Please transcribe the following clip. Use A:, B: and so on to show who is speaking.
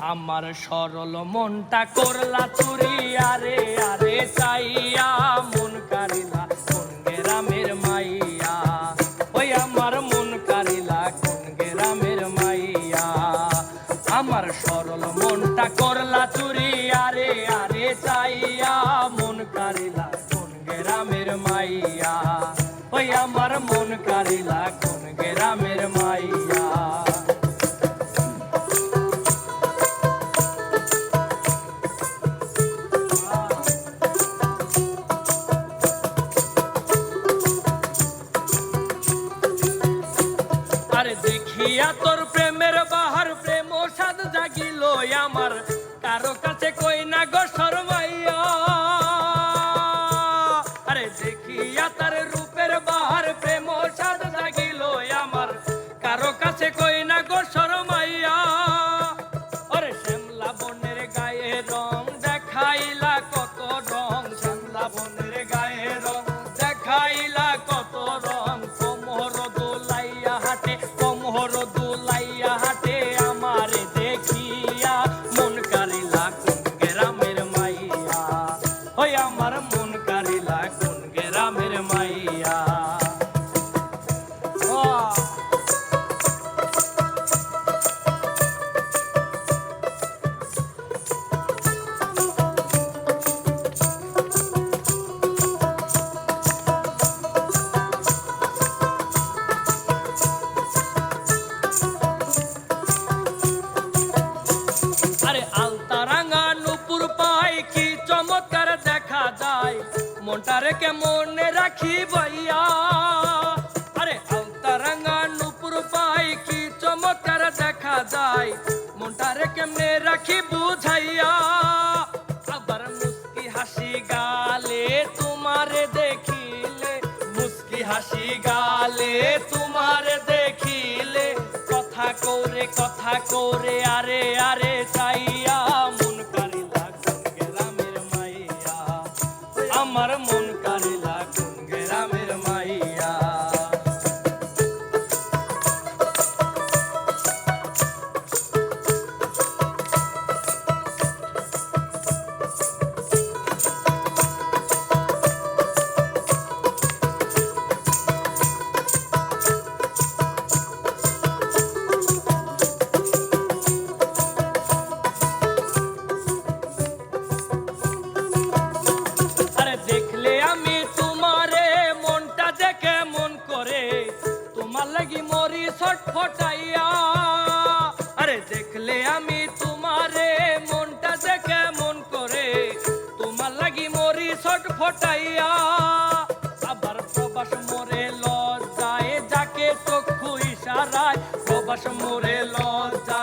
A: আমার সরল মনটা করলা চুরি আরে আরে চাইয়া মন কারিলা কোন গ্রামের মাইয়া ওই আমার মন কারিলা কোন গ্রামের মাইয়া আমার সরল মনটা করলা চুরি আরে আরে চাইয়া মন কারিলা কোন গ্রামের মাইয়া ওই আমার মন কারিলা কোন গ্রামের মাইয়া দেখিয়া তোর প্রেমের বাহার প্রেম সাদ জাগিল আমার কারো কাছে কই না গো শরমাইয়া আরে দেখিয়া তার রূপের বাহার প্রেম সাদ জাগিল আমার কারো কাছে কই না গো শরমাইয়া আরে শ্যামলা বনের গায়ে রং দেখাইলা কত রং শ্যামলা বনের গায়ে রং দেখাইলা কত রং কোমর দোলাইয়া হাটে কোমর দোলাইয়া হাটে আমার দেখিয়া মন কারিলা কোন গ্রামের মাইয়া ওই আমার মন কারিলা কোন গ্রামের মাইয়া চমৎকার দেখা যায় মনটারে কে মনে রাখি ভাইয়া আরে আলতারাঙ্গা নুপুর পাই কি চমৎকার দেখা যায় মনটারে কেমনে রাখি বুঝাইয়া আবার মুস্কি হাসি গালে তোমারে দেখিলে মুস্কি হাসি গালে তোমারে দেখিলে কথা করে আরে আরে চাইয়া মন কারিলা আমার মন কারিলা কোন গ্রামের মাইয়া দেখলে আমি তোমারে মনটা দেখে মন করে তোমার লাগি মরি ছটফটাইয়া আরে দেখলে আমি তোমারে মনটা দেখে মন করে তোমার লাগি মরি ছটফটাইয়া আবার প্রবাস মোরে লজ্জায় যাকে চক্ষু ইশারায় প্রবাস মোরে লজ্জা